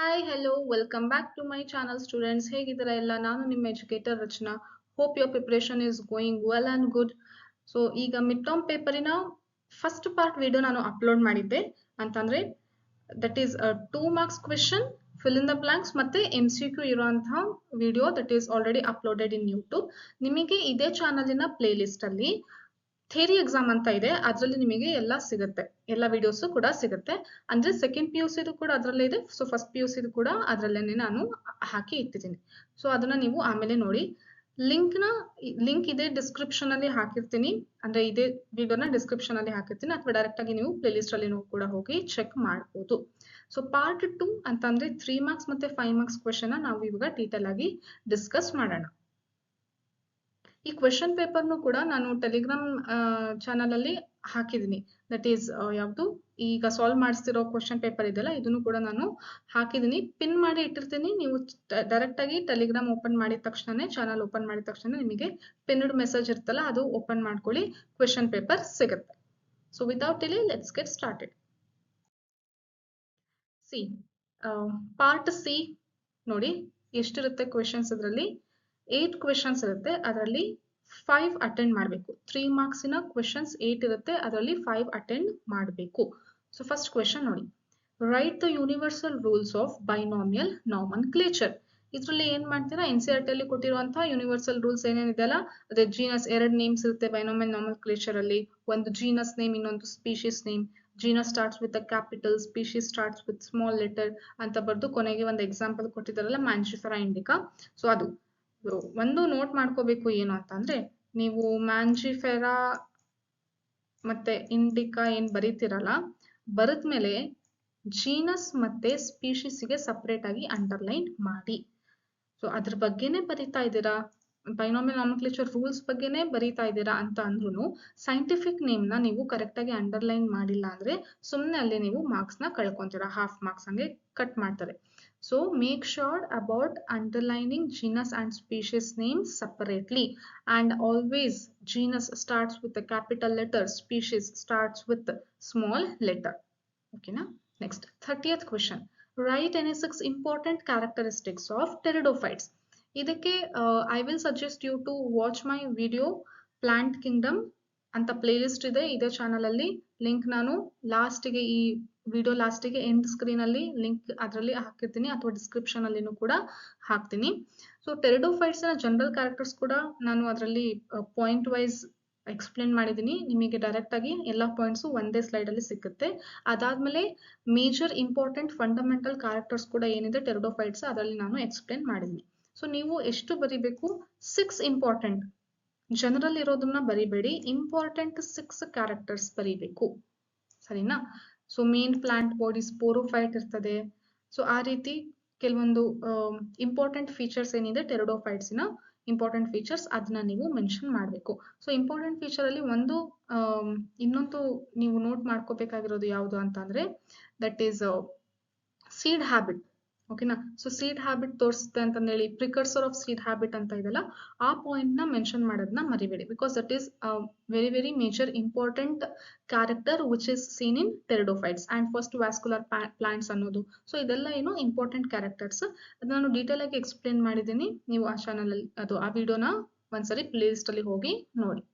Hi, hello, welcome back to my channel students. ಹೇಗಿದ್ದೀರಾ ಎಲ್ಲ ನಾನು ನಿಮ್ಮ educator Rachana. Hope your preparation is going well and good. So ಈಗ mid term ಪೇಪರಿನ first part video ನಾನು upload ಮಾಡಿದ್ದೆ ಅಂತಂದ್ರೆ that is 2 marks question fill in the blanks ಮತ್ತೆ MCQ ಇರುವಂತಹ video that is already uploaded in YouTube. ನಿಮಗೆ ಇದೇ ಚಾನಲಿನ ಪ್ಲೇ ಲಿಸ್ಟ್ ಅಲ್ಲಿ ಥಿಯರಿ ಎಕ್ಸಾಮ್ ಅಂತ ಇದೆ, ಅದರಲ್ಲಿ ನಿಮಗೆ ಎಲ್ಲ ಸಿಗುತ್ತೆ, ಎಲ್ಲ ವಿಡಿಯೋಸ್ ಕೂಡ ಸಿಗುತ್ತೆ. ಅಂದ್ರೆ ಸೆಕೆಂಡ್ ಪಿ ಯು ಸಿದು ಕೂಡ ಅದರಲ್ಲೇ ಇದೆ, ಸೊ ಫಸ್ಟ್ ಪಿ ಯು ಸಿದು ಕೂಡ ಅದರಲ್ಲೇನೆ ನಾನು ಹಾಕಿ ಇಟ್ಟಿದ್ದೀನಿ. ಸೊ ಅದನ್ನ ನೀವು ಆಮೇಲೆ ನೋಡಿ. ಲಿಂಕ್ ಇದೆ ಡಿಸ್ಕ್ರಿಪ್ಷನ್ ಅಲ್ಲಿ ಹಾಕಿರ್ತೀನಿ, ಅಂದ್ರೆ ಇದೇ ವಿಡಿಯೋನ ಡಿಸ್ಕ್ರಿಪ್ಷನ್ ಅಲ್ಲಿ ಹಾಕಿರ್ತೀನಿ, ಅಥವಾ ಡೈರೆಕ್ಟ್ ಆಗಿ ನೀವು ಪ್ಲೇ ಲಿಸ್ಟ್ ಅಲ್ಲಿ ಕೂಡ ಹೋಗಿ ಚೆಕ್ ಮಾಡಬಹುದು. ಸೊ ಪಾರ್ಟ್ 2 ಅಂತಂದ್ರೆ 3 ಮಾರ್ಕ್ಸ್ ಮತ್ತೆ 5 ಮಾರ್ಕ್ಸ್ ಕ್ವೆಶನ್ ನಾವು ಇವಾಗ ಡೀಟೇಲ್ ಆಗಿ ಡಿಸ್ಕಸ್ ಮಾಡೋಣ. ಈ ಕ್ವೆಶನ್ ಪೇಪರ್ನು ಕೂಡ ನಾನು ಟೆಲಿಗ್ರಾಮ್ ಚಾನಲ್ ಅಲ್ಲಿ ಹಾಕಿದ್ದೀನಿ. ದಟ್ ಈಸ್ ಯಾವುದು ಈಗ ಸಾಲ್ವ್ ಮಾಡಿಸ್ತಿರೋ ಕ್ವೆಶನ್ ಪೇಪರ್ ಇದೆಲ್ಲ, ಇದನ್ನು ಕೂಡ ನಾನು ಹಾಕಿದ್ದೀನಿ, ಪಿನ್ ಮಾಡಿ ಇಟ್ಟಿರ್ತೀನಿ. ನೀವು ಡೈರೆಕ್ಟ್ ಆಗಿ ಟೆಲಿಗ್ರಾಮ್ ಓಪನ್ ಮಾಡಿದ ತಕ್ಷಣ, ಚಾನಲ್ ಓಪನ್ ಮಾಡಿದ ತಕ್ಷಣ ನಿಮಗೆ ಪಿನ್ಡ್ ಮೆಸೇಜ್ ಇರ್ತಲ್ಲ, ಅದು ಓಪನ್ ಮಾಡ್ಕೊಳ್ಳಿ, ಕ್ವೆಶನ್ ಪೇಪರ್ ಸಿಗುತ್ತೆ. So without delay let's get started. C part C ನೋಡಿ ಎಷ್ಟಿರುತ್ತೆ ಕ್ವೆಶನ್ಸ್. ಇದರಲ್ಲಿ 8 ಕ್ವೆಶನ್ಸ್ ಇರುತ್ತೆ, ಅದರಲ್ಲಿ 5 ಅಟೆಂಡ್ ಮಾಡಬೇಕು. 3 ಮಾರ್ಕ್ಸಿನ ಕ್ವೆಶನ್ಸ್ 8 ಇರುತ್ತೆ, ಅದರಲ್ಲಿ 5 ಅಟೆಂಡ್ ಮಾಡಬೇಕು. ಸೊ ಫಸ್ಟ್ ಕ್ವೆಶನ್ ನೋಡಿ, write the universal rules of binomial nomenclature. ಇದರಲ್ಲಿ ಏನ್ ಮಾಡ್ತೀರಾ, NCERT ಅಲ್ಲಿ ಕೊಟ್ಟಿರುವಂತಹ ಯೂನಿವರ್ಸಲ್ ರೂಲ್ಸ್ ಏನೇನಿದೆ ಅಲ್ಲ, ಅದೇ ಜೀನಸ್ 2 ನೇಮ್ಸ್ ಇರುತ್ತೆ ಬೈನಾಮಿಯಲ್ ನಾಮನ್ಕ್ಲೇಚರ್ ಅಲ್ಲಿ, ಒಂದು ಜೀನಸ್ ನೇಮ್, ಇನ್ನೊಂದು species name. Genus starts with a capital, species starts with small letter ಅಂತ ಬರ್ದು ಕೊನೆಗೆ ಒಂದು ಎಕ್ಸಾಂಪಲ್ ಕೊಟ್ಟಿದ್ದಾರಲ್ಲ, ಮ್ಯಾಂಜಿಫೆರಾ ಇಂಡಿಕಾ. ಸೊ ಅದು ಒಂದು ನೋಟ್ ಮಾಡ್ಕೋಬೇಕು ಏನು ಅಂತ ಅಂದ್ರೆ, ನೀವು ಮ್ಯಾಂಜಿಫೆರಾ ಮತ್ತೆ ಇಂಡಿಕಾ ಏನ್ ಬರೀತಿರಲ್ಲ, ಬರೆದ್ಮೇಲೆ ಜೀನಸ್ ಮತ್ತೆ ಸ್ಪೀಶೀಸ್ಗೆ ಸಪರೇಟ್ ಆಗಿ ಅಂಡರ್ಲೈನ್ ಮಾಡಿ. ಸೊ ಅದ್ರ ಬಗ್ಗೆನೆ ಬರೀತಾ ಇದ್ದೀರಾ, ಬೈನಾಮಿಯಲ್ ನಾಮನ್ಕ್ಲೇಚರ್ ರೂಲ್ಸ್ ಬಗ್ಗೆನೆ ಬರೀತಾ ಇದ್ದೀರಾ ಅಂತ ಅಂದ್ರೂ ಸೈಂಟಿಫಿಕ್ ನೇಮ್ ನ ನೀವು ಕರೆಕ್ಟ್ ಆಗಿ ಅಂಡರ್ಲೈನ್ ಮಾಡಿಲ್ಲ ಅಂದ್ರೆ ಸುಮ್ನೆ ಅಲ್ಲಿ ನೀವು ಮಾರ್ಕ್ಸ್ ನ ಕಳ್ಕೊಂತೀರಾ, ಹಾಫ್ ಮಾರ್ಕ್ಸ್ ಹಂಗೆ ಕಟ್ ಮಾಡ್ತಾರೆ. So make sure about underlining genus and species names separately, and always genus starts with a capital letter, species starts with small letter. Okay na? Next 30th question, write any 6 important characteristics of pteridophytes. ಇದಕ್ಕೆ I will suggest you to watch my video plant kingdom ಅಂತ playlist ಇದೆ ಇದೇ channel ಅಲ್ಲಿ. Link ನಾನು ಲಾಸ್ಟಿಗೆ, ಈ video ಲಾಸ್ಟಿಗೆ end screen ಅಲ್ಲಿ ಲಿಂಕ್ ಅದರಲ್ಲಿ ಹಾಕಿರ್ತೀನಿ, ಅಥವಾ ಡಿಸ್ಕ್ರಿಪ್ಷನ್ ಅಲ್ಲಿನೂ ಕೂಡ ಹಾಕ್ತೀನಿ. ಸೊ ಟೆರಿಡೋಫೈಟ್ಸ್ ನ ಜನರಲ್ ಕ್ಯಾರೆಕ್ಟರ್ಸ್ ಕೂಡ ನಾನು ಅದರಲ್ಲಿ ಪಾಯಿಂಟ್ ವೈಸ್ ಎಕ್ಸ್ಪ್ಲೇನ್ ಮಾಡಿದ್ದೀನಿ, ನಿಮಗೆ ಡೈರೆಕ್ಟ್ ಆಗಿ ಎಲ್ಲ ಪಾಯಿಂಟ್ಸ್ ಒಂದೇ ಸ್ಲೈಡ್ ಅಲ್ಲಿ ಸಿಗುತ್ತೆ. ಅದಾದ್ಮೇಲೆ ಮೇಜರ್ ಇಂಪಾರ್ಟೆಂಟ್ ಫಂಡಮೆಂಟಲ್ ಕ್ಯಾರೆಕ್ಟರ್ಸ್ ಕೂಡ ಏನಿದೆ ಟೆರಿಡೋಫೈಟ್ಸ್, ಅದರಲ್ಲಿ ನಾನು ಎಕ್ಸ್ಪ್ಲೇನ್ ಮಾಡಿದ್ದೀನಿ. ಸೊ ನೀವು ಎಷ್ಟು ಬರಿಬೇಕು, 6 ಇಂಪಾರ್ಟೆಂಟ್, ಜನರಲ್ ಇರೋದನ್ನ ಬರಿಬೇಡಿ, ಇಂಪಾರ್ಟೆಂಟ್ 6 ಕ್ಯಾರೆಕ್ಟರ್ಸ್ ಬರಿಬೇಕು, ಸರಿನಾ? So main plant body sporophyte ಇರ್ತದೆ. ಸೊ ಆ ರೀತಿ ಕೆಲವೊಂದು ಇಂಪಾರ್ಟೆಂಟ್ ಫೀಚರ್ಸ್ ಏನಿದೆ ಟೆರಿಡೋಫೈಟ್ಸ್ ನ ಇಂಪಾರ್ಟೆಂಟ್ ಫೀಚರ್ಸ್, ಅದನ್ನ ನೀವು ಮೆನ್ಷನ್ ಮಾಡಬೇಕು. ಸೊ ಇಂಪಾರ್ಟೆಂಟ್ ಫೀಚರ್ ಅಲ್ಲಿ ಇನ್ನೊಂದು ನೀವು ನೋಟ್ ಮಾಡ್ಕೋಬೇಕಾಗಿರೋದು ಯಾವುದು ಅಂತ ಅಂದ್ರೆ, ದಟ್ ಈಸ್ ಸೀಡ್ ಹ್ಯಾಬಿಟ್. ಓಕೆನಾ? ಸೊ ಸೀಡ್ ಹ್ಯಾಬಿಟ್ ತೋರಿಸುತ್ತೆ ಅಂತ ಹೇಳಿ, ಪ್ರಿಕರ್ಸರ್ ಆಫ್ ಸೀಡ್ ಹ್ಯಾಬಿಟ್ ಅಂತ ಇದೆಲ್ಲ, ಆ ಪಾಯಿಂಟ್ ನ ಮೆನ್ಷನ್ ಮಾಡೋದನ್ನ ಮರಿಬೇಡಿ, because that is very very major important character which is seen in pteridophytes and first vascular plants ಅನ್ನೋದು. ಸೊ ಇದೆಲ್ಲ ಏನು ಇಂಪಾರ್ಟೆಂಟ್ ಕ್ಯಾರೆಕ್ಟರ್ಸ್, ಅದನ್ನ ನಾನು ಡೀಟೇಲ್ ಆಗಿ ಎಕ್ಸ್ಪ್ಲೇನ್ ಮಾಡಿದ್ದೀನಿ. ನೀವು ಆ ಚಾನಲ್ ಅಲ್ಲಿ ಆ ವಿಡಿಯೋನ ಒಂದ್ಸರಿ ಪ್ಲೇ ಲಿಸ್ಟ್ ಅಲ್ಲಿ ಹೋಗಿ ನೋಡಿ.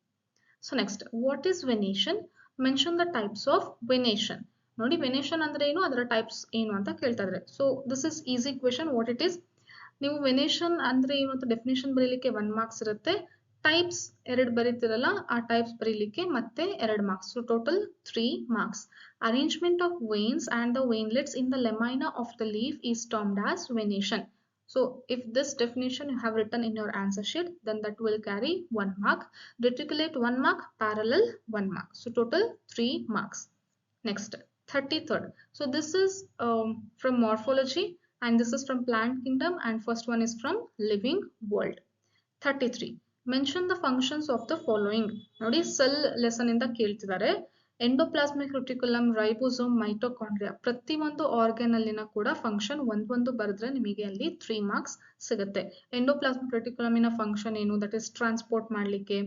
So next, what is venation? Mention the types of venation. ನೋಡಿ ವೆನೇಷನ್ ಅಂದ್ರೆ ಏನು, ಅದರ ಟೈಪ್ಸ್ ಏನು ಅಂತ ಕೇಳ್ತಾ ಇದ್ರೆ. So this is easy question, what it is. ನೀವು ವೆನೇಷನ್ ಅಂದ್ರೆ ಏನು ಅಂತ ಡೆಫಿನೇಷನ್ ಬರೀಲಿಕ್ಕೆ 1 ಮಾರ್ಕ್ಸ್ ಇರುತ್ತೆ, ಟೈಪ್ಸ್ 2 ಬರೀತಿರಲ್ಲ, ಆ ಟೈಪ್ಸ್ ಬರೀಲಿಕ್ಕೆ ಮತ್ತೆ 2 marks. So total 3 marks. Arrangement of veins and the veinlets in the lemina of the leaf is termed as venation. So if this definition you have written in your answer sheet, then that will carry 1 mark. Reticulate 1 mark, parallel 1 mark. So total 3 marks. Next, 33rd. So this is from morphology, and this is from plant kingdom, and first one is from living world. 33. Mention the functions of the following. ನೋಡಿ cell lesson ಇಂದ ಕೇಳ್ತಿದ್ದಾರೆ. Endoplasmic reticulum, ribosome, mitochondria, ಪ್ರತಿ ಒಂದು organ ಅಲ್ಲಿನ ಕೂಡ function ಒಂದೊಂದು ಬರೆದ್ರೆ ನಿಮಗೆ ಅಲ್ಲಿ 3 ಮಾರ್ಕ್ಸ್ ಸಿಗುತ್ತೆ. ಎಂಡೋಪ್ಲಾಸ್ಮಿಕ್ ರೆಟಿಕ್ಯುಲಮಿನ ಫಂಕ್ಷನ್ ಏನು, ದಟ್ ಇಸ್ ಟ್ರಾನ್ಸ್ಪೋರ್ಟ್ ಮಾಡ್ಲಿಕ್ಕೆ.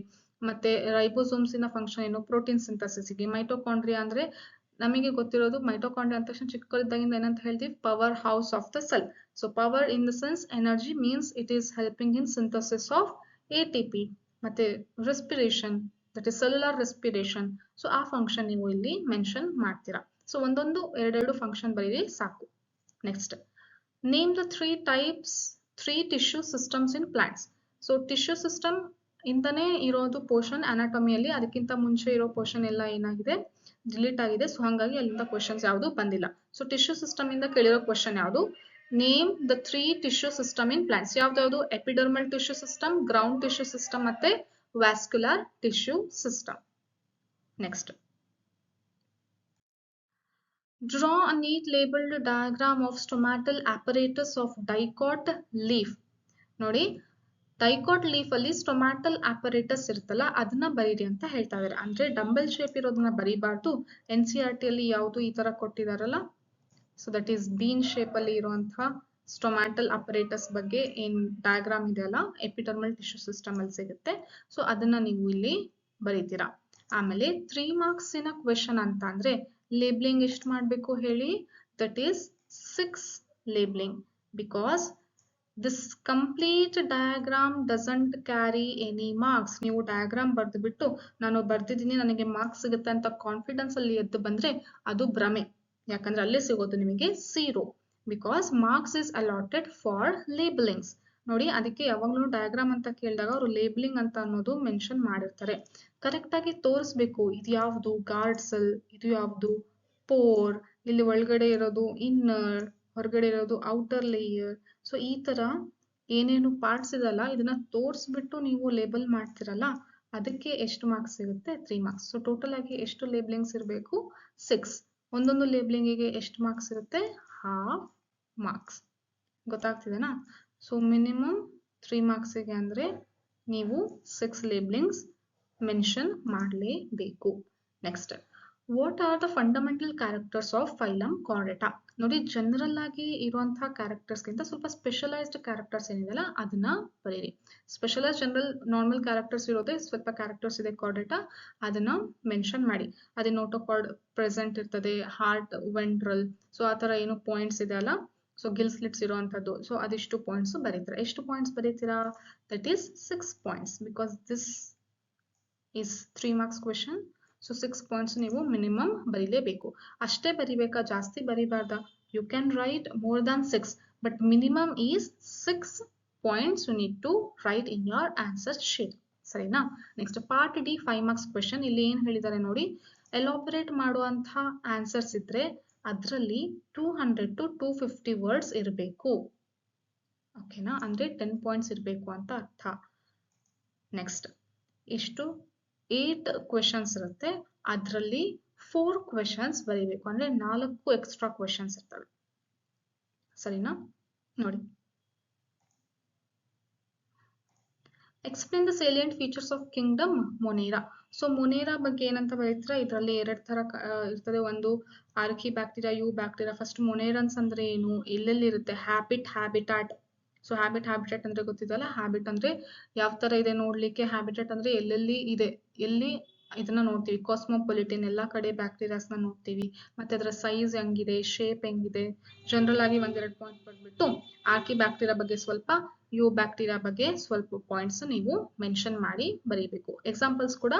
ಮತ್ತೆ ರೈಬೋಸೋಮ್ಸ್ ಇನ ಫಂಕ್ಷನ್ ಏನು, ಪ್ರೋಟೀನ್ ಸಿಂಥಸಿಸ್ಗೆ. ಮೈಟೋಕಾಂಡ್ರಿಯಾ ಅಂದ್ರೆ ನಮಗೆ ಗೊತ್ತಿರೋದು ಮೈಟೋಕಾಂಡ್ರಿಯಾ ಅಂತ ತಕ್ಷಣ ಚಿಕ್ಕದಾಗಿಂದ ಏನಂತ ಹೇಳ್ತೀವಿ, power house of the cell. So power in the sense energy means it is helping in synthesis of ATP. ಮತ್ತೆ respiration, that is cellular respiration. So ಆ ಫಂಕ್ಷನ್ ನೀವು ಇಲ್ಲಿ ಮೆನ್ಷನ್ ಮಾಡ್ತೀರಾ. ಸೊ ಒಂದೊಂದು ಎರಡೆರಡು ಫಂಕ್ಷನ್ ಬರೀರಿ ಸಾಕು. Next, name the 3 tissue systems in plants. So tissue system ಇಂದನೇ ಇರೋದು ಪೋರ್ಷನ್ ಅನಾಟಮಿಯಲ್ಲಿ, ಅದಕ್ಕಿಂತ ಮುಂಚೆ ಇರೋ ಪೋರ್ಷನ್ ಎಲ್ಲ ಏನಾಗಿದೆ, ಡಿಲೀಟ್ ಆಗಿದೆ. ಸೊ ಹಾಗಾಗಿ ಅಲ್ಲಿಂದ ಕ್ವಶನ್ಸ್ ಯಾವುದು ಬಂದಿಲ್ಲ. ಸೊ ಟಿಶ್ಯೂ ಸಿಸ್ಟಮ್ ಇಂದ ಕೇಳಿರೋ ಕ್ವಶನ್ ಯಾವುದು, name the 3 tissue system in plants. ಯಾವ್ದು, epidermal tissue system, ground tissue system ಮತ್ತೆ vascular tissue system. Next, draw a neat labeled diagram of stomatal apparatus of dicot leaf. ನೋಡಿ, dicot leaf ಅಲ್ಲಿ ಸ್ಟೊಮ್ಯಾಟಲ್ apparatus ಇರುತ್ತಲ್ಲ ಅದನ್ನ ಬರೀರಿ ಅಂತ ಹೇಳ್ತಾ ಇದ್ದಾರೆ. ಅಂದ್ರೆ ಡಂಬಲ್ ಶೇಪ್ ಇರೋದನ್ನ ಬರೀಬಾರ್ದು. NCERT ಅಲ್ಲಿ ಯಾವುದು ಈ ತರ ಕೊಟ್ಟಿದಾರಲ್ಲ, so that is bean shape ಅಲ್ಲಿ ಇರುವಂತಹ ಸ್ಟೊಮ್ಯಾಟಲ್ ಅಪರೇಟಸ್ ಬಗ್ಗೆ ಏನ್ ಡಯಾಗ್ರಾಮ್ ಇದೆಯಲ್ಲ, ಎಪಿಡರ್ಮಲ್ ಟಿಶ್ಯೂ ಸಿಸ್ಟಮ್ ಅಲ್ಲಿ ಸಿಗುತ್ತೆ. ಸೊ ಅದನ್ನ ನೀವು ಇಲ್ಲಿ ಬರೀತೀರಾ. ಆಮೇಲೆ 3 ಮಾರ್ಕ್ಸಿನ ಕ್ವೆಶನ್ ಅಂತ ಅಂದ್ರೆ ಲೇಬ್ಲಿಂಗ್ ಎಷ್ಟು ಮಾಡಬೇಕು ಹೇಳಿ, that is 6 labelling. Because this complete diagram doesn't carry any marks. ನೀವು ಡಯಾಗ್ರಾಮ್ ಬರೆದು ಬಿಟ್ಟು ನಾನು ಬರ್ದಿದ್ದೀನಿ ನನಗೆ ಮಾರ್ಕ್ಸ್ ಸಿಗುತ್ತೆ ಅಂತ ಕಾನ್ಫಿಡೆನ್ಸ್ ಅಲ್ಲಿ ಎದ್ದು ಬಂದ್ರೆ ಅದು ಭ್ರಮೆ. ಯಾಕಂದ್ರೆ ಅಲ್ಲೇ ಸಿಗೋದು ನಿಮಗೆ 0. Because marks is allotted for ಲೇಬಲಿಂಗ್ಸ್. ನೋಡಿ, ಅದಕ್ಕೆ ಯಾವಾಗ್ಲೂ ಡಯಾಗ್ರಾಮ್ ಅಂತ ಕೇಳಿದಾಗ ಅವರು ಲೇಬಲಿಂಗ್ ಅಂತ ಅನ್ನೋದು ಮೆನ್ಷನ್ ಮಾಡಿರ್ತಾರೆ. ಕರೆಕ್ಟ್ ಆಗಿ ತೋರಿಸ್ಬೇಕು, ಇದು ಯಾವ್ದು ಗಾರ್ಡ್ ಸೆಲ್, ಇದು ಯಾವ್ದು ಪೋರ್, ಇಲ್ಲಿ ಒಳಗಡೆ ಇರೋದು ಇನ್ನರ್, ಹೊರಗಡೆ ಇರೋದು ಔಟರ್ ಲೇಯರ್. ಸೊ ಈ ತರ ಏನೇನು ಪಾರ್ಟ್ಸ್ ಇದಲ್ಲ ಇದನ್ನ ತೋರಿಸ್ಬಿಟ್ಟು ನೀವು ಲೇಬಲ್ ಮಾಡ್ತಿರಲ್ಲ, ಅದಕ್ಕೆ ಎಷ್ಟು ಮಾರ್ಕ್ಸ್ ಸಿಗುತ್ತೆ, 3 ಮಾರ್ಕ್ಸ್. ಸೊ ಟೋಟಲ್ ಆಗಿ ಎಷ್ಟು ಲೇಬಲಿಂಗ್ಸ್ ಇರಬೇಕು, 6. ಒಂದೊಂದು ಲೇಬಲಿಂಗಿಗೆ ಎಷ್ಟು ಮಾರ್ಕ್ಸ್ ಇರುತ್ತೆ, ಹಾಫ್ ಮಾರ್ಕ್ಸ್. ಗೊತ್ತಾಗ್ತಿದೆನಾ? ಸೊ ಮಿನಿಮಮ್ 3 ಮಾರ್ಕ್ಸಿಗೆ ಅಂದ್ರೆ ನೀವು 6 ಲೇಬಲಿಂಗ್ಸ್ ಮೆನ್ಷನ್ ಮಾಡಲೇಬೇಕು. Next, what are the fundamental characters of phylum Chordata. ನೋಡಿ, ಜನರಲ್ ಆಗಿ ಇರುವಂತಹ ಕ್ಯಾರೆಕ್ಟರ್ಸ್ ಗಿಂತ ಸ್ವಲ್ಪ ಸ್ಪೆಷಲೈಸ್ಡ್ ಕ್ಯಾರೆಕ್ಟರ್ಸ್ ಏನಿದೆಲ್ಲ ಅದನ್ನ ಬರೀರಿ. ಸ್ಪೆಷಲೈಸ್ಡ್ ಜನರಲ್ ನಾರ್ಮಲ್ ಕ್ಯಾರೆಕ್ಟರ್ಸ್ ಇರೋದೇ ಸ್ವಲ್ಪ ಕ್ಯಾರೆಕ್ಟರ್ಸ್ ಇದೆ ಕಾರ್ಡೆಟಾ, ಅದನ್ನ ಮೆನ್ಷನ್ ಮಾಡಿ. ಅದೇ ನೋಟೋಕಾರ್ಡ್ ಪ್ರೆಸೆಂಟ್ ಇರ್ತದೆ, ಹಾರ್ಟ್, ವೆಂಟ್ರಲ್, ಸೊ ಆ ತರ ಏನು ಪಾಯಿಂಟ್ಸ್ ಇದೆ ಅಲ್ಲ, ಸೊ ಗಿಲ್ ಸ್ಲಿಟ್ಸ್ ಇರುವಂತದ್ದು. ಸೊ ಅದಿಷ್ಟು ಪಾಯಿಂಟ್ಸ್ ಬರೀತೀರಾ. ಎಷ್ಟು ಪಾಯಿಂಟ್ಸ್ ಬರೀತೀರಾ, that is 6 points. Because this is 3 marks question. So 6 points ನೀವು ಮಿನಿಮಮ್ ಬರೀಲೇಬೇಕು. ಅಷ್ಟೇ ಬರಿಬೇಕಾ, ಜಾಸ್ತಿ ಬರಿಬಾರ್ದ? You can write more than 6, but minimum is 6 points you need to write in your answer sheet. ಸರಿನಾ? Next part D 5 marks question. ಇಲ್ಲಿ ಏನ್ ಹೇಳಿದ್ದಾರೆ ನೋಡಿ, ಎಲಾಬರೇಟ್ ಮಾಡುವಂತಹ ಆನ್ಸರ್ಸ್ ಇದ್ರೆ ಅದರಲ್ಲಿ 200 to 250 ವರ್ಡ್ಸ್ ಇರಬೇಕು. ಓಕೆನಾ? ಅಂದ್ರೆ 10 ಪಾಯಿಂಟ್ಸ್ ಇರಬೇಕು ಅಂತ ಅರ್ಥ. ನೆಕ್ಸ್ಟ್, ಎಷ್ಟು 8 ಕ್ವೆಶನ್ಸ್ ಇರುತ್ತೆ, ಅದರಲ್ಲಿ 4 ಕ್ವೆಶನ್ಸ್ ಬರೀಬೇಕು. ಅಂದ್ರೆ 4 ಎಕ್ಸ್ಟ್ರಾ ಕ್ವೆಶನ್ಸ್ ಇರ್ತವೆ. ಸರಿನಾ? ನೋಡಿ, explain the salient features of kingdom Monera. So Monera ಬಗ್ಗೆ ಏನಂತ ಬರೀತೀರಾ, ಇದರಲ್ಲಿ 2 ತರ ಇರ್ತದೆ. ಒಂದು archaebacteria, eubacteria. First monerans ಅಂದ್ರೆ ಏನು, ಎಲ್ಲೆಲ್ಲಿ ಇರುತ್ತೆ, ಹ್ಯಾಬಿಟಾಟ್. ಸೊ ಹ್ಯಾಬಿಟಾಟ್ ಅಂದ್ರೆ ಗೊತ್ತಿದಲ್ಲ, ಹ್ಯಾಬಿಟ್ ಅಂದ್ರೆ ಯಾವ ತರ ಇದೆ ನೋಡ್ಲಿಕ್ಕೆ, ಹ್ಯಾಬಿಟಾಟ್ ಅಂದ್ರೆ ಎಲ್ಲೆಲ್ಲಿ ಇದೆ, ಎಲ್ಲಿ ಇದನ್ನ ನೋಡ್ತೀವಿ. ಕಾಸ್ಮೋಪೊಲಿಟಿನ್, ಎಲ್ಲಾ ಕಡೆ ಬ್ಯಾಕ್ಟೀರಿಯಾಸ್ ನ ನೋಡ್ತೀವಿ. ಮತ್ತೆ ಅದರ ಸೈಜ್ ಹೆಂಗಿದೆ, ಶೇಪ್ ಹೆಂಗಿದೆ, ಜನರಲ್ ಆಗಿ 1-2 ಪಾಯಿಂಟ್ ಬರ್ಬಿಟ್ಟು ಆರ್ಕಿ ಬ್ಯಾಕ್ಟೀರಿಯಾ ಬಗ್ಗೆ ಸ್ವಲ್ಪ, ಯು ಬ್ಯಾಕ್ಟೀರಿಯಾ ಬಗ್ಗೆ ಸ್ವಲ್ಪ ಪಾಯಿಂಟ್ಸ್ ನೀವು ಮೆನ್ಷನ್ ಮಾಡಿ ಬರೀಬೇಕು. ಎಕ್ಸಾಂಪಲ್ಸ್ ಕೂಡ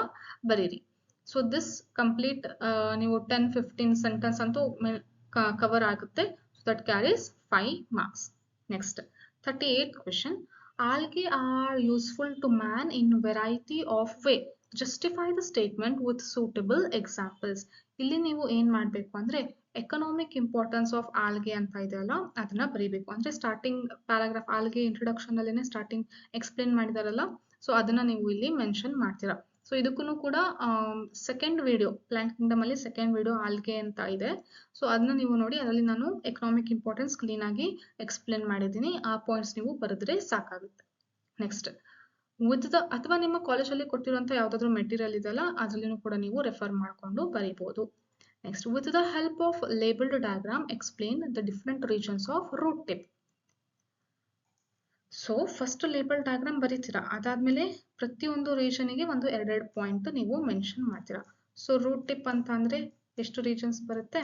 ಬರೀರಿ. ಸೊ ದಿಸ್ ಕಂಪ್ಲೀಟ್ ನೀವು 10-15 ಸೆಂಟೆನ್ಸ್ ಅಂತೂ ಕವರ್ ಆಗುತ್ತೆ. So that carries 5 marks. Next 38th question. Algae are useful to man in variety of way. Justify the statement with suitable examples. ಇಲ್ಲಿ ನೀವು ಏನ್ ಮಾಡ್ಬೇಕು ಅಂದ್ರೆ ಎಕನಾಮಿಕ್ ಇಂಪಾರ್ಟೆನ್ಸ್ ಆಫ್ ಆಲ್ಗೆ ಅಂತ ಇದೆಯಲ್ಲ ಅದನ್ನ ಬರೀಬೇಕು. ಅಂದ್ರೆ ಸ್ಟಾರ್ಟಿಂಗ್ ಪ್ಯಾರಾಗ್ರಾಫ್ ಆಲ್ಗೆ ಇಂಟ್ರೊಡಕ್ಷನ್ ಅಲ್ಲೇನೆ ಸ್ಟಾರ್ಟಿಂಗ್ ಎಕ್ಸ್ಪ್ಲೇನ್ ಮಾಡಿದಾರಲ್ಲ, ಸೊ ಅದನ್ನ ನೀವು ಇಲ್ಲಿ ಮೆನ್ಷನ್ ಮಾಡ್ತೀರಾ. ಸೊ ಇದಕ್ಕೂ ಕೂಡ ಸೆಕೆಂಡ್ ವಿಡಿಯೋ, ಪ್ಲಾಂಟ್ ಕಿಂಗ್ಡಮ್ ಅಲ್ಲಿ ಸೆಕೆಂಡ್ ವಿಡಿಯೋ ಆಲ್ಗೆ ಅಂತ ಇದೆ. ಸೊ ಅದನ್ನ ನೀವು ನೋಡಿ, ಅದರಲ್ಲಿ ನಾನು ಎಕನಾಮಿಕ್ ಇಂಪಾರ್ಟೆನ್ಸ್ ಕ್ಲೀನ್ ಆಗಿ ಎಕ್ಸ್ಪ್ಲೇನ್ ಮಾಡಿದ್ದೀನಿ. ಆ ಪಾಯಿಂಟ್ಸ್ ನೀವು ಬರೆದ್ರೆ ಸಾಕಾಗುತ್ತೆ. ನೆಕ್ಸ್ಟ್, ವಿತ್ ದ, ಅಥವಾ ನಿಮ್ಮ ಕಾಲೇಜಲ್ಲಿ ಕೊಟ್ಟಿರುವಂತಹ ಯಾವ್ದಾದ್ರು ಮೆಟೀರಿಯಲ್ ಇದೆಯಲ್ಲ ಅದರಲ್ಲಿನೂ ಕೂಡ ನೀವು ರೆಫರ್ ಮಾಡ್ಕೊಂಡು ಬರೀಬಹುದು. Next, with the help of labelled diagram explain the different regions of root tip. So first label diagram ಬರೀತೀರಾ, ಅದಾದ್ಮೇಲೆ ಪ್ರತಿಯೊಂದು ರೀಜನ್ಗೆ ಒಂದು 2-2 ಪಾಯಿಂಟ್ ನೀವು ಮೆನ್ಷನ್ ಮಾಡ್ತೀರಾ. ಸೊ ರೂಟ್ ಟಿಪ್ ಅಂತ ಅಂದ್ರೆ ಎಷ್ಟು ರೀಜನ್ಸ್ ಬರುತ್ತೆ?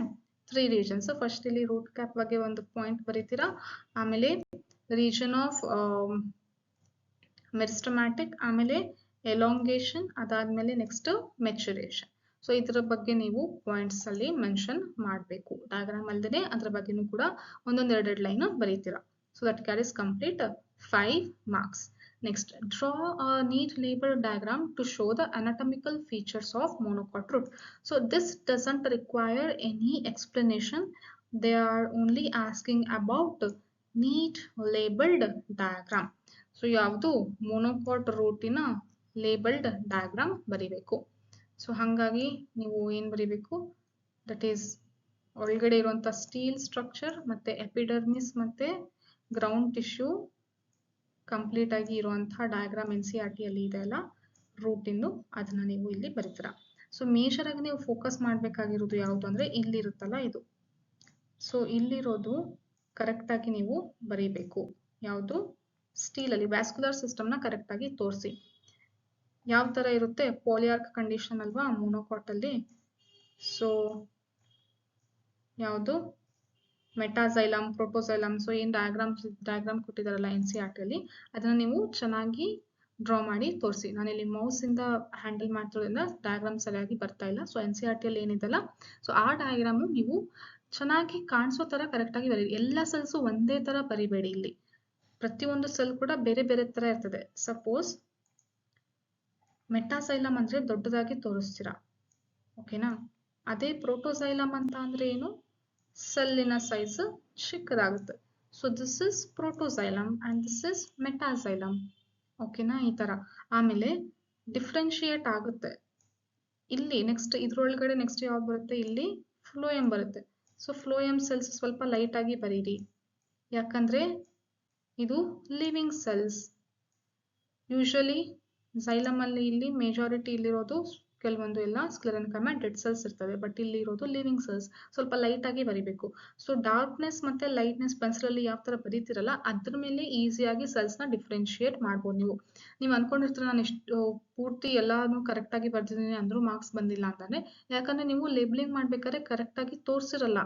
3 ರೀಜನ್ಸ್. ಫಸ್ಟ್ ಇಲ್ಲಿ ರೂಟ್ ಕ್ಯಾಪ್ ಬಗ್ಗೆ ಒಂದು ಪಾಯಿಂಟ್ ಬರೀತೀರಾ, ಆಮೇಲೆ ರೀಜನ್ ಆಫ್ ಮೆರಿಸ್ಟಮ್ಯಾಟಿಕ್, ಆಮೇಲೆ ಎಲಾಂಗೇಷನ್, ಅದಾದ್ಮೇಲೆ ನೆಕ್ಸ್ಟ್ ಮೆಚುರೇಷನ್. ಸೊ ಇದರ ಬಗ್ಗೆ ನೀವು ಪಾಯಿಂಟ್ಸ್ ಅಲ್ಲಿ ಮೆನ್ಷನ್ ಮಾಡಬೇಕು. ಡಯಾಗ್ರಾಮ್ ಅಲ್ಲದೆ ಅದರ ಬಗ್ಗೆನೂ ಕೂಡ ಒಂದೊಂದೆರಡೆರಡು ಲೈನ್ ಬರೀತೀರಾ. So that carries complete 5 marks. Next, draw a neat label diagram to show the anatomical features of monocot root. So this doesn't require any explanation. They are only asking about neat labeled diagram. So ಯಾವುದು monocot rootನ labeled diagram ಬರಿಬೇಕು. So ಹಾಗಾಗಿ ನೀವು ಏನು ಬರಿಬೇಕು? That is ಒಳಗಡೆ ಇರುವಂತ steel structure ಮತ್ತೆ epidermis ಮತ್ತೆ ಗ್ರೌಂಡ್ ಟಿಶ್ಯೂ ಕಂಪ್ಲೀಟ್ ಆಗಿ ಇರುವಂತಹ ಡಯಾಗ್ರಾಮ್ NCERT ಅಲ್ಲಿ ಇದೆ ಅಲ್ಲ ರೂಟ್ ಇಂದು, ಅದನ್ನ ನೀವು ಇಲ್ಲಿ ಬರೀತೀರಾ. ಸೊ ಮೇಜರ್ ಆಗಿ ನೀವು ಫೋಕಸ್ ಮಾಡ್ಬೇಕಾಗಿರೋದು ಯಾವುದು ಅಂದ್ರೆ ಇಲ್ಲಿರುತ್ತಲ್ಲ ಇದು. ಸೊ ಇಲ್ಲಿರೋದು ಕರೆಕ್ಟ್ ಆಗಿ ನೀವು ಬರೀಬೇಕು. ಯಾವುದು? ಸ್ಟೀಲ್ ಅಲ್ಲಿ ವ್ಯಾಸ್ಕ್ಯುಲರ್ ಸಿಸ್ಟಮ್ ನ ಕರೆಕ್ಟ್ ಆಗಿ ತೋರಿಸಿ. ಯಾವ ತರ ಇರುತ್ತೆ? ಪಾಲಿಯಾರ್ಕ್ ಕಂಡೀಷನ್ ಅಲ್ವಾ ಮೊನೊಕಾಟ್ ಅಲ್ಲಿ. ಸೊ ಯಾವುದು? ಮೆಟಾಸೈಲಮ್, ಪ್ರೋಟೋಸೈಲಮ್. ಸೊ ಏನ್ ಡಯಾಗ್ರಾಮ್ ಕೊಟ್ಟಿದಾರಲ್ಲ NCERT ಅಲ್ಲಿ, ಅದನ್ನ ನೀವು ಚೆನ್ನಾಗಿ ಡ್ರಾ ಮಾಡಿ ತೋರಿಸಿ. ನಾನಿಲ್ಲಿ ಮೌಸ್ ಇಂದ ಹ್ಯಾಂಡಲ್ ಮಾಡ್ತಿರೋದ್ರಿಂದ ಡಯಾಗ್ರಾಮ್ ಸರಿಯಾಗಿ ಬರ್ತಾ ಇಲ್ಲ. ಸೊ NCERT ಅಲ್ಲಿ ಏನಿದೆಲ್ಲ, ಸೊ ಆ ಡಯಾಗ್ರಾಮ್ ನೀವು ಚೆನ್ನಾಗಿ ಕಾಣಿಸೋ ತರ ಕರೆಕ್ಟ್ ಆಗಿ ಬರೀರಿ. ಎಲ್ಲ ಸೆಲ್ಸು ಒಂದೇ ತರ ಬರಿಬೇಡಿ. ಇಲ್ಲಿ ಪ್ರತಿಯೊಂದು ಸೆಲ್ ಕೂಡ ಬೇರೆ ಬೇರೆ ತರ ಇರ್ತದೆ. ಸಪೋಸ್ ಮೆಟಾಸೈಲಮ್ ಅಂದ್ರೆ ದೊಡ್ಡದಾಗಿ ತೋರಿಸ್ತೀರಾ, ಓಕೆನಾ? ಅದೇ ಪ್ರೋಟೋಸೈಲಮ್ ಅಂತ ಅಂದ್ರೆ ಏನು? ಸೆಲ್ಲಿನ ಸೈಜ್ ಚಿಕ್ಕದಾಗುತ್ತೆ. So this is protoxylem and this is metaxylem, ಓಕೆನಾ? ಈ ತರ ಆಮೇಲೆ ಡಿಫ್ರೆನ್ಶಿಯೇಟ್ ಆಗುತ್ತೆ. ಇಲ್ಲಿ ನೆಕ್ಸ್ಟ್ ಇದ್ರೊಳಗಡೆ ನೆಕ್ಸ್ಟ್ ಯಾವ್ದು ಬರುತ್ತೆ? ಇಲ್ಲಿ ಫ್ಲೋಯಮ್ ಬರುತ್ತೆ. ಸೊ ಫ್ಲೋಯಮ್ ಸೆಲ್ಸ್ ಸ್ವಲ್ಪ ಲೈಟ್ ಆಗಿ ಬರೀರಿ, ಯಾಕಂದ್ರೆ ಇದು ಲಿವಿಂಗ್ ಸೆಲ್ಸ್. ಯೂಶಲಿ ಝೈಲಮ್ ಅಲ್ಲಿ ಇಲ್ಲಿ ಮೆಜಾರಿಟಿ ಇಲ್ಲಿರೋದು ಕೆಲವೊಂದು ಎಲ್ಲ ಸ್ಕ್ಲೆರೆನ್ಕೈಮಾ ಡೆಡ್ ಸೆಲ್ಸ್ ಇರ್ತವೆ, ಬಟ್ ಇಲ್ಲಿ ಇರೋದು ಲಿವಿಂಗ್ ಸೆಲ್ಸ್. ಸ್ವಲ್ಪ ಲೈಟ್ ಆಗಿ ಬರಿಬೇಕು. ಸೊ ಡಾರ್ಕ್ನೆಸ್ ಮತ್ತೆ ಲೈಟ್ನೆಸ್ ಪೆನ್ಸಿಲ್ ಅಲ್ಲಿ ಯಾವ ತರ ಬರೀತಿರಲ್ಲ ಅದ್ರ ಮೇಲೆ ಈಸಿಯಾಗಿ ಸೆಲ್ಸ್ ನ ಡಿಫ್ರೆನ್ಶಿಯೇಟ್ ಮಾಡ್ಬೋದು. ನೀವು ಅನ್ಕೊಂಡಿರ್ತೀರ ನಾನು ಎಷ್ಟು ಪೂರ್ತಿ ಎಲ್ಲಾನು ಕರೆಕ್ಟ್ ಆಗಿ ಬರ್ದಿದ್ದೀನಿ ಅಂದ್ರೂ ಮಾರ್ಕ್ಸ್ ಬಂದಿಲ್ಲ ಅಂತಾನೆ. ಯಾಕಂದ್ರೆ ನೀವು ಲೇಬಲಿಂಗ್ ಮಾಡ್ಬೇಕಾದ್ರೆ ಕರೆಕ್ಟ್ ಆಗಿ ತೋರಿಸಿರಲ್ಲ.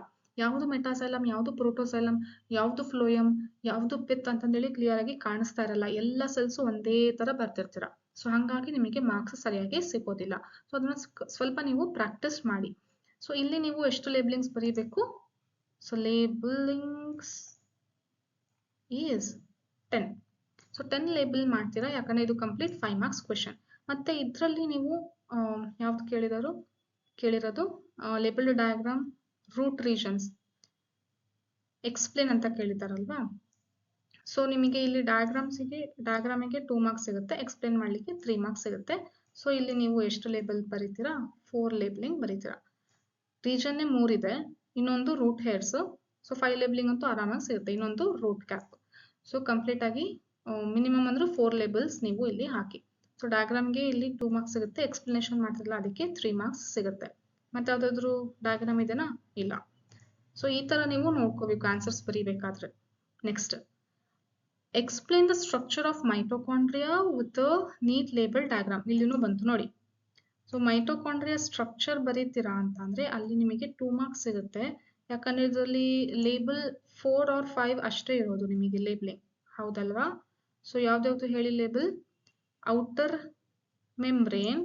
ಯಾವುದು ಮೆಟಾಸೈಲಮ್, ಯಾವುದು ಪ್ರೋಟೋಸೈಲಮ್, ಯಾವುದು ಫ್ಲೋಯಮ್, ಯಾವುದು ಪಿತ್ ಅಂತಂದೇಳಿ ಕ್ಲಿಯರ್ ಆಗಿ ಕಾಣಿಸ್ತಾ ಇರಲ್ಲ. ಎಲ್ಲ ಸೆಲ್ಸು ಒಂದೇ ತರ ಬರ್ತಿರ್ತೀರ. ಸೊ ಹಾಗಾಗಿ ನಿಮಗೆ ಮಾರ್ಕ್ಸ್ ಸರಿಯಾಗಿ ಸಿಗೋದಿಲ್ಲ. ಸೊ ಅದನ್ನ ಸ್ವಲ್ಪ ನೀವು ಪ್ರಾಕ್ಟೀಸ್ ಮಾಡಿ. ಸೊ ಇಲ್ಲಿ ನೀವು ಎಷ್ಟು ಲೇಬಲಿಂಗ್ಸ್ ಬರೀಬೇಕು? So ಲೇಬಲಿಂಗ್ಸ್ is 10. ಸೊ 10 ಲೇಬಲ್ ಮಾಡ್ತೀರಾ, ಯಾಕಂದ್ರೆ ಇದು ಕಂಪ್ಲೀಟ್ 5 marks ಕ್ವೆಶನ್. ಮತ್ತೆ ಇದರಲ್ಲಿ ನೀವು ಯಾವ್ದು ಕೇಳಿರೋದು labelled diagram root regions explain ಅಂತ ಕೇಳಿದಾರಲ್ವಾ. ಸೊ ನಿಮಗೆ ಇಲ್ಲಿ ಡಯಾಗ್ರಾಮಿಗೆ 2 marks ಸಿಗುತ್ತೆ, ಎಕ್ಸ್ಪ್ಲೇನ್ ಮಾಡ್ಲಿಕ್ಕೆ 3 marks ಸಿಗುತ್ತೆ. ಸೊ ಇಲ್ಲಿ ನೀವು ಎಷ್ಟು ಲೇಬಲ್ ಬರೀತೀರಾ? 4 ಲೇಬಲಿಂಗ್ ಬರೀತೀರಾ. ರೀಜನ್ನೇ 3 ಇದೆ, ಇನ್ನೊಂದು ರೂಟ್ ಹೇರ್ಸ್. ಸೊ 5 ಲೇಬಲಿಂಗ್ ಅಂತೂ ಆರಾಮಾಗಿ ಸಿಗುತ್ತೆ. ಇನ್ನೊಂದು ರೂಟ್ ಕ್ಯಾಪ್. ಸೊ ಕಂಪ್ಲೀಟ್ ಆಗಿ ಮಿನಿಮಮ್ ಅಂದ್ರೂ 4 ಲೇಬಲ್ಸ್ ನೀವು ಇಲ್ಲಿ ಹಾಕಿ. ಸೊ ಡಯಾಗ್ರಾಮ್ಗೆ ಇಲ್ಲಿ 2 marks ಸಿಗುತ್ತೆ, ಎಕ್ಸ್ಪ್ಲನೇಷನ್ ಮಾಡ್ತಿರಲ್ಲ ಅದಕ್ಕೆ 3 marks ಸಿಗುತ್ತೆ. ಮತ್ತೆ ಯಾವ್ದಾದ್ರು ಡಯಾಗ್ರಾಮ್ ಇದೆನಾ? ಇಲ್ಲ. ಸೊ ಈ ತರ ನೀವು ನೋಡ್ಕೋಬೇಕು ಆನ್ಸರ್ಸ್ ಬರೀಬೇಕಾದ್ರೆ. Next, explain the structure of mitochondria with neat label diagram. ಇಲ್ಲಿನೂ ಬಂತು ನೋಡಿ. ಸೊ ಮೈಟೋಕಾಂಡ್ರಿಯಾ ಸ್ಟ್ರಕ್ಚರ್ ಬರೀತೀರಾ ಅಂತ ಅಂದ್ರೆ ಅಲ್ಲಿ ನಿಮಗೆ 2 marks ಸಿಗುತ್ತೆ. ಯಾಕಂದ್ರೆ ಇದರಲ್ಲಿ ಲೇಬಲ್ 4 or 5 ಅಷ್ಟೇ ಇರೋದು ನಿಮಗೆ ಲೇಬಲಿಂಗ್, ಹೌದಲ್ವಾ? ಸೊ ಯಾವ್ದ್ಯಾವ್ದು ಹೇಳಿ label? Outer membrane,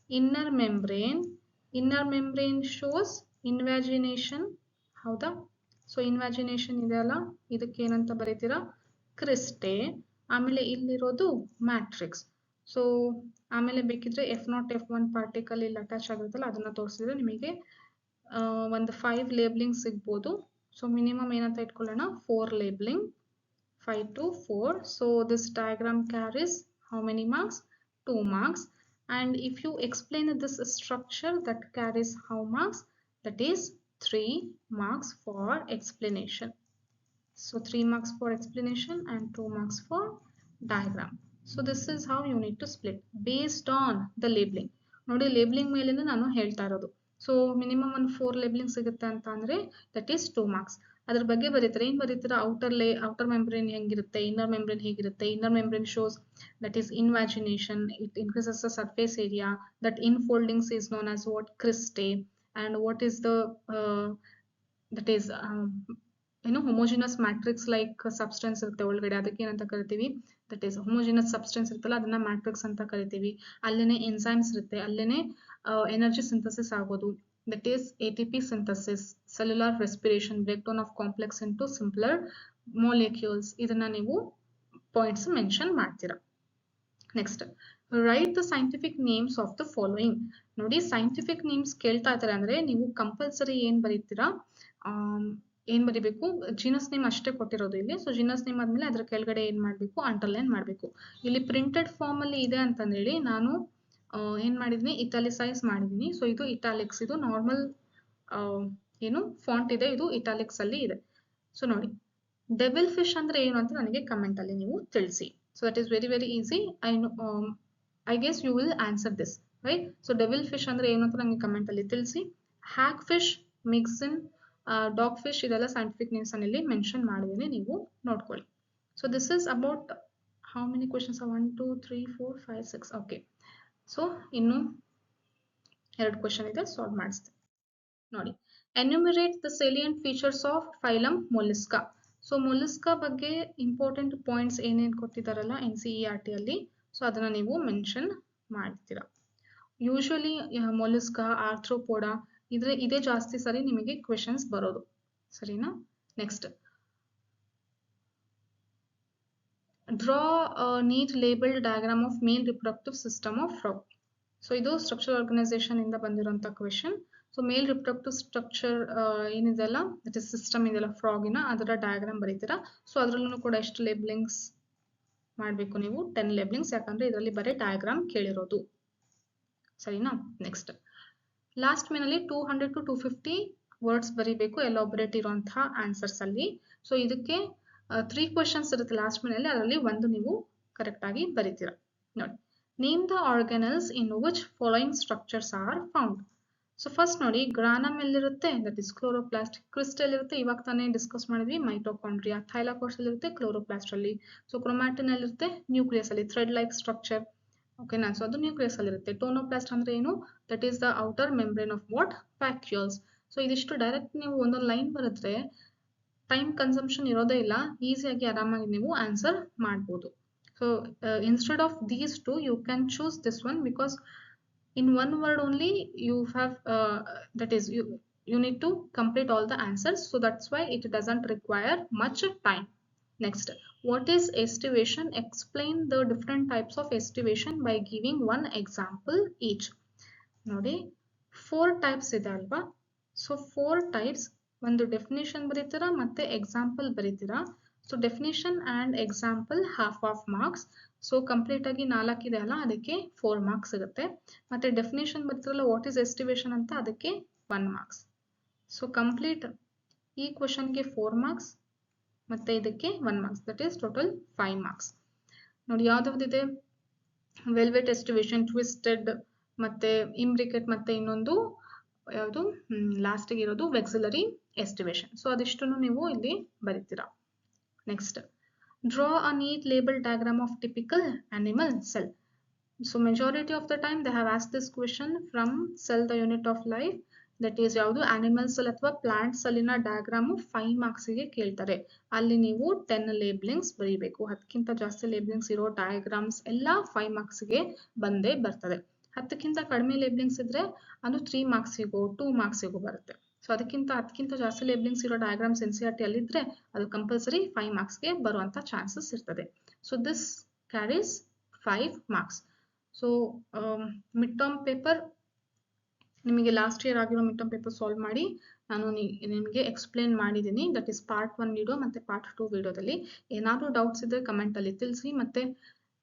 inner membrane shows invagination, ಹೌದಾ? ಸೊ ಇನ್ವ್ಯಾಜಿನೇಷನ್ ಇದೆ ಅಲ್ಲ, ಇದಕ್ಕೆ ಏನಂತ ಬರೀತೀರಾ? ಕ್ರಿಸ್ಟೆ. ಆಮೇಲೆ ಇಲ್ಲಿರೋದು ಮ್ಯಾಟ್ರಿಕ್ಸ್. ಸೊ ಆಮೇಲೆ ಬೇಕಿದ್ರೆ F0 F1 ಪಾರ್ಟಿಕಲ್ ಇಲ್ಲಿ ಅಟ್ಯಾಚ್ ಆಗಿರುತ್ತಲ್ಲ ಅದನ್ನ ತೋರಿಸಿದ್ರೆ ನಿಮಗೆ ಒಂದು 5 ಲೇಬಲಿಂಗ್ ಸಿಗ್ಬೋದು. ಸೊ ಮಿನಿಮಮ್ ಏನಂತ ಇಟ್ಕೊಳ್ಳೋಣ? 4 labelling, 5 to 4. So this diagram carries how many marks? 2 marks. And if you explain this structure, that carries how marks? That is 3 marks for explanation. So 3 marks for explanation and 2 marks for diagram. So this is how you need to split based on the labeling. ನೋಡಿ labelling ಮೇಲಿಂದ ನಾನು ಹೇಳ್ತಾ ಇರೋದು. So minimum ಒಂದು 4 labelling ಸಿಗುತ್ತೆ ಅಂತ ಅಂದ್ರೆ that is 2 marks. ಅದ್ರ ಬಗ್ಗೆ ಬರೀತಾರೆ. ಏನ್ ಬರೀತೀರಾ? ಔಟರ್ ಮೆಂಬ್ರೇನ್ ಹೆಂಗಿರುತ್ತೆ, ಇನ್ನರ್ ಮೆಂಬ್ರೇನ್ ಹೇಗಿರುತ್ತೆ. Inner membrane shows that is invagination, it increases the surface area, that infoldings is known as what? Cristae. and what is the that is homogeneous matrix like substance ಇರುತ್ತೆ ಒಳಗಡೆ, ಅದಕ್ಕೆ ಏನಂತ ಕರಿತೀವಿ, that is homogeneous substance ಇರುತ್ತಲ್ಲ ಅದನ್ನ matrix ಅಂತ ಕರಿತೀವಿ. ಅಲ್ಲೇನೆ ಎನ್ಸೈಮ್ಸ್ ಇರುತ್ತೆ, ಅಲ್ಲೇನೆ ಎನರ್ಜಿ ಸಿಂಥಸಿಸ್ ಆಗೋದು, that is ATP synthesis, cellular respiration, breakdown of complex into simpler molecules. ಇದನ್ನ ನೀವು ಪಾಯಿಂಟ್ಸ್ ಮೆನ್ಷನ್ ಮಾಡ್ತೀರಾ. Next, right the scientific names of the following. ನೋಡಿ, ಸೈಂಟಿಫಿಕ್ ನೇಮ್ಸ್ ಕೇಳ್ತಾ ಇದ್ದಾರೆ ಅಂದ್ರೆ ನೀವು ಕಂಪಲ್ಸರಿ ಏನ್ ಬರೀತೀರಾ, ಏನ್ ಬರಿಬೇಕು, ಜೀನಸ್ ನೇಮ್ ಅಷ್ಟೇ ಕೊಟ್ಟಿರೋದು ಇಲ್ಲಿ. ಸೊ ಜೀನಸ್ ನೇಮ್ ಆದ್ಮೇಲೆ ಅದ್ರ ಕೆಳಗಡೆ ಏನ್ ಮಾಡ್ಬೇಕು, ಅಂಡರ್ಲೈನ್ ಮಾಡ್ಬೇಕು. ಇಲ್ಲಿ ಪ್ರಿಂಟೆಡ್ ಫಾರ್ಮ್ ಅಲ್ಲಿ ಇದೆ ಅಂತಂದೇಳಿ ನಾನು ಏನ್ ಮಾಡಿದೀನಿ, ಇಟಾಲಿಸೈಸ್ ಮಾಡಿದೀನಿ. ಸೊ ಇದು ಇಟಾಲಿಕ್ಸ್, ಇದು ನಾರ್ಮಲ್ ಏನು ಫಾಂಟ್ ಇದೆ, ಇದು ಇಟಾಲಿಕ್ಸ್ ಅಲ್ಲಿ ಇದೆ. ಸೊ ನೋಡಿ, ಡೆವಿಲ್ ಫಿಶ್ ಅಂದ್ರೆ ಏನು ಅಂತ ನನಗೆ ಕಮೆಂಟ್ ಅಲ್ಲಿ ನೀವು ತಿಳಿಸಿ. So that is very very easy. I guess you will answer this, right? So devil fish ಅಂದ್ರೆ ಏನು ಅಂತ ನನಗೆ ಕಮೆಂಟ್ ಅಲ್ಲಿ ತಿಳಿಸಿ. Hagfish, Myxine, dogfish, ಇದೆಲ್ಲ ಸೈಂಟಿಫಿಕ್ ನೇಮ್ಸ್ ಅಲ್ಲಿ ಮೆನ್ಷನ್ ಮಾಡಿದೀನಿ, ನೀವು ನೋಡ್ಕೊಳ್ಳಿ. So this is about how many questions, 1 2 3 4 5 6. Okay, so ಇನ್ನು 2 ಕ್ವೆಶನ್ ಇದೆ, ಸಾಲ್ವ್ ಮಾಡಿಸ್ತೀನಿ ನೋಡಿ. Enumerate the salient features of phylum Mollusca. So ಮೊಲಿಸ್ಕಾ ಬಗ್ಗೆ ಇಂಪಾರ್ಟೆಂಟ್ ಪಾಯಿಂಟ್ಸ್ ಏನೇನು ಕೊಟ್ಟಿದ್ದಾರಲ್ಲ NCERT ಅಲ್ಲಿ, ಸೊ ಅದನ್ನ ನೀವು ಮೆನ್ಷನ್ ಮಾಡ್ತೀರಾ. ಯೂಶುವಲಿ ಮೊಲಿಸ್ಕಾ, ಆರ್ಥ್ರೋಪೋಡಾ ಇದೇ ಜಾಸ್ತಿ ಸರಿ ನಿಮಗೆ ಕ್ವೆಶನ್ಸ್ ಬರೋದು, ಸರಿನಾ? Next, draw neat labelled diagram of male reproductive system of frog. So ಇದು ಸ್ಟ್ರಕ್ಚರ್ ಆರ್ಗನೈಸೇಷನ್ ಇಂದ ಬಂದಿರುವಂತ question. So male reproductive structure ಏನಿದೆಲ್ಲ, ದಟ್ ಇಸ್ ಸಿಸ್ಟಮ್ ಇದೆಲ್ಲ ಫ್ರಾಗಿನ, ಅದರ ಡಯಾಗ್ರಾಮ್ ಬರೀತೀರಾ. ಸೊ ಅದ್ರಲ್ಲೂ ಕೂಡ ಎಷ್ಟು ಲೇಬ್ಲಿಂಗ್ಸ್ ಮಾಡಬೇಕು ನೀವು, 10 ಲೇಬ್ಲಿಂಗ್ಸ್, ಯಾಕಂದ್ರೆ ಇದರಲ್ಲಿ ಬರೀ ಡಯಾಗ್ರಾಮ್ ಕೇಳಿರೋದು, ಸರಿನಾ? ನೆಕ್ಸ್ಟ್, ಲಾಸ್ಟ್ ಮೇನಲ್ಲಿ 200 to 250 ವರ್ಡ್ಸ್ ಬರೀಬೇಕು ಎಲಾಬರೇಟ್ ಇರುವಂತಹ ಆನ್ಸರ್ಸ್ ಅಲ್ಲಿ. ಸೊ ಇದಕ್ಕೆ 3 ಕ್ವೆಶನ್ಸ್ ಇರುತ್ತೆ ಲಾಸ್ಟ್ ಮೇನಲ್ಲಿ, ಅದರಲ್ಲಿ ಒಂದು ನೀವು ಕರೆಕ್ಟ್ ಆಗಿ ಬರೀತೀರಾ. ನೋಡಿ, name the organelles in which following structures are found. So first ನೋಡಿ, ಗ್ರಾನಮ್ ಎಲ್ಲಿರುತ್ತೆ, ದಟ್ ಇಸ್ ಕ್ಲೋರೋಪ್ಲಾಸ್ಟ್. ಕ್ರಿಸ್ಟಲ್ ಇರುತ್ತೆ, ಇವಾಗ ತಾನೇ ಡಿಸ್ಕಸ್ ಮಾಡಿದ್ವಿ, ಮೈಟೋಕಾಂಡ್ರಿಯಾ. ಥೈಲಾಕೋರ್ಸ್ ಇರುತ್ತೆ, ಕ್ಲೋರೋಪ್ಲಾಸ್ಟ್ ಅಲ್ಲಿ. ಸೊ ಕ್ರೊಮ್ಯಾಟಿನ್ ಎಲ್ಲಿರುತ್ತೆ, ನ್ಯೂಕ್ಲಿಯಸ್ ಅಲ್ಲಿ, ಥ್ರೆಡ್ ಲೈಕ್ ಸ್ಟ್ರಕ್ಚರ್, ಓಕೆನಾ? ಸೊ ಅದು ನ್ಯೂಕ್ಲಿಯಸ್ ಅಲ್ಲಿ ಇರುತ್ತೆ. ಟೋನೋಪ್ಲಾಸ್ಟ್ ಅಂದ್ರೆ ಏನು, that is the outer membrane of what, vacuoles. So ಇದಿಷ್ಟು ಡೈರೆಕ್ಟ್ ನೀವು ಒಂದೊಂದು ಲೈನ್ ಬರೆದ್ರೆ ಟೈಮ್ ಕನ್ಸಂಪ್ಷನ್ ಇರೋದೇ ಇಲ್ಲ, ಈಸಿಯಾಗಿ ಆರಾಮಾಗಿ ನೀವು ಆನ್ಸರ್ ಮಾಡ್ಬೋದು. So instead of these two you can choose this one, because in one word only you have that is you need to complete all the answers, so that's why it doesn't require much time. Next, what is estivation? Explain the different types of estivation by giving one example each. ನೋಡಿ, 4 types ಇದೆ ಅಲ್ವಾ? So 4 types, ಒಂದು definition ಬರೀತೀರಾ ಮತ್ತೆ example ಬರೀತೀರಾ. So definition and example half marks. So complete ಆಗಿ 4 ಇದೆ ಅಲ್ಲ, ಅದಕ್ಕೆ 4 ಮಾರ್ಕ್ಸ್ ಸಿಗುತ್ತೆ. ಮತ್ತೆ ಡೆಫಿನೇಷನ್ ಬರ್ತಿರಲ್ಲ ವಾಟ್ ಈಸ್ ಎಸ್ಟಿಮೇಷನ್ ಅಂತ, ಅದಕ್ಕೆ 1 ಮಾರ್ಕ್ಸ್. ಸೊ ಕಂಪ್ಲೀಟ್ ಈ ಕ್ವೆಶನ್ಗೆ 4 ಮಾರ್ಕ್ಸ್ ಮತ್ತೆ ಇದಕ್ಕೆ 1 marks, that is total 5 marks. ನೋಡಿ ಯಾವ್ದಾವ್ದಿದೆ, ವೆಲ್ವೆಟ್ ಎಸ್ಟಿವೇಷನ್, ಟ್ವಿಸ್ಟೆಡ್, ಮತ್ತೆ ಇಂಬ್ರಿಕೆಟ್, ಮತ್ತೆ ಇನ್ನೊಂದು ಯಾವುದು ಲಾಸ್ಟಿಗೆ ಇರೋದು ವೆಕ್ಸಿಲರಿ ಎಸ್ಟಿವೇಷನ್. ಸೊ ಅದಿಷ್ಟನ್ನು ನೀವು ಇಲ್ಲಿ ಬರೀತೀರಾ. Next, draw a neat label diagram of typical animal cell. So majority of the time they have asked this question from cell the unit of life, that is ಯಾವುದು animal cell ಅಥವಾ plant cell ನ diagram 5 marks ಗೆ ಕೇಳ್ತಾರೆ. ಅಲ್ಲಿ ನೀವು 10 ಲೇಬ್ಲಿಂಗ್ಸ್ ಬರೀಬೇಕು. 10ಕ್ಕಿಂತ ಜಾಸ್ತಿ ಲೇಬ್ಲಿಂಗ್ಸ್ ಇರೋ ಡಯಾಗ್ರಾಮ್ಸ್ ಎಲ್ಲ 5 ಮಾರ್ಕ್ಸ್ ಗೆ ಬಂದೇ ಬರ್ತದೆ. 10ಕ್ಕಿಂತ ಕಡಿಮೆ ಲೇಬ್ಲಿಂಗ್ಸ್ ಇದ್ರೆ ಅದು 3 ಮಾರ್ಕ್ಸಿಗೂ 2 ಮಾರ್ಕ್ಸಿಗೂ ಬರುತ್ತೆ. ಸೊ ಅದಕ್ಕಿಂತ ಜಾಸ್ತಿ ಲೇಬ್ಲಿಂಗ್ಸ್ ಇರೋ ಡಯಾಗ್ರಾಮ್ಸ್ NCERT ಅಲ್ಲಿ ಇದ್ರೆ ಅದು ಕಂಪಲ್ಸರಿ 5 ಮಾರ್ಕ್ಸ್ಗೆ ಬರುವಂತ ಚಾನ್ಸಸ್ ಇರ್ತದೆ. So this carries 5 marks. So mid term paper ನಿಮಗೆ ಲಾಸ್ಟ್ ಇಯರ್ ಆಗಿರೋ ಮಿಡ್ ಟರ್ಮ್ ಪೇಪರ್ ಸಾಲ್ವ್ ಮಾಡಿ ನಾನು ನಿಮಗೆ ಎಕ್ಸ್ಪ್ಲೇನ್ ಮಾಡಿದ್ದೀನಿ. ದಟ್ ಇಸ್ ಪಾರ್ಟ್ 1 ವಿಡಿಯೋ ಮತ್ತೆ ಪಾರ್ಟ್ 2 ವಿಡಿಯೋದಲ್ಲಿ. ಏನಾದರೂ ಡೌಟ್ಸ್ ಇದ್ರೆ ಕಮೆಂಟ್ ಅಲ್ಲಿ ತಿಳಿಸಿ. ಮತ್ತೆ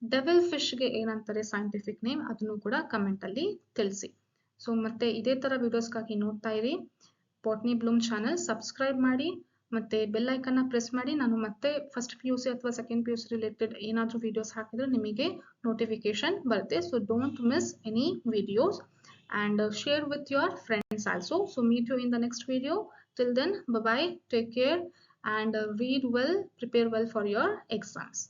ಡೆವಿಲ್ ಫಿಶ್ಗೆ ಏನಂತಾರೆ ಸೈಂಟಿಫಿಕ್ ನೇಮ್, ಅದನ್ನು ಕೂಡ ಕಮೆಂಟ್ ಅಲ್ಲಿ ತಿಳಿಸಿ. ಸೊ ಮತ್ತೆ ಇದೇ ತರ ವಿಡಿಯೋಸ್ಗಾಗಿ ನೋಡ್ತಾ ಇರಿ ಬಾಟ್ನಿ ಬ್ಲೂಮ್ ಚಾನಲ್, ಸಬ್ಸ್ಕ್ರೈಬ್ ಮಾಡಿ ಮತ್ತೆ ಬೆಲ್ ಐಕನ್ನ ಪ್ರೆಸ್ ಮಾಡಿ. ನಾನು ಮತ್ತೆ ಫಸ್ಟ್ PUC ಅಥವಾ ಸೆಕೆಂಡ್ PUC ರಿಲೇಟೆಡ್ ಏನಾದರೂ ವಿಡಿಯೋಸ್ ಹಾಕಿದ್ರೆ ನಿಮಗೆ ನೋಟಿಫಿಕೇಶನ್ ಬರುತ್ತೆ. So don't miss any videos and share with your friends also. So meet you in the next video. Till then, bye bye, take care and read well, prepare well for your exams.